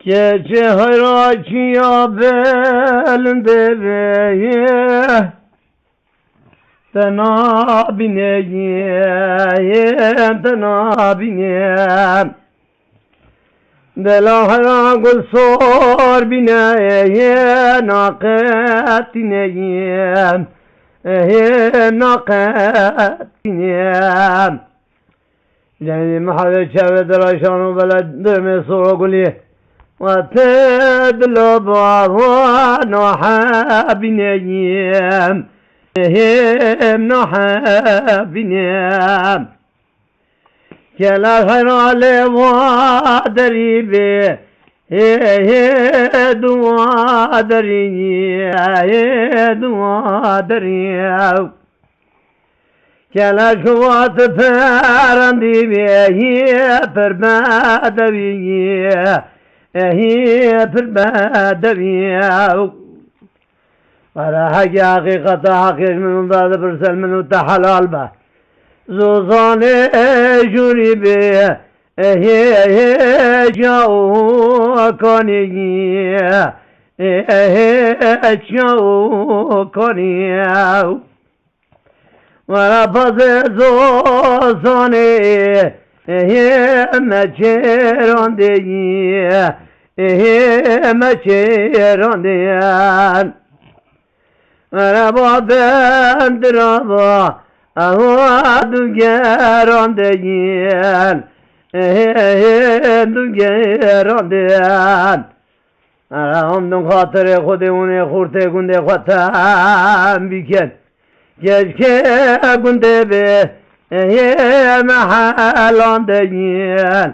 Gece hayrakiya belinde beye Dena bineyem, dena bineyem Dela hayra gul sor bineyem Naqet bineyem Naqet bineyem Yani mahve çevre delaşanı veled deme sonra gulye وتدلب ونحابنيم نحابنيم كلا خير علي وادريبي دوادري دوادري كلا شوات فرندي بي فربادبي هي في البادرية ولا حاجة حقيقة حقيق من بعد برسل منه تحلال به زوزاني جوري به هي جاو كوني جاو كوني ولا فضل زوزاني مچران دیه مچران دیان ربا بند ربا دوگران دیان دوگران دیان هم دون خاطر خودمونه خورته گنده خودم بیکن گشکه گنده به محلان ديان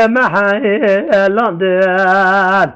محلان ديان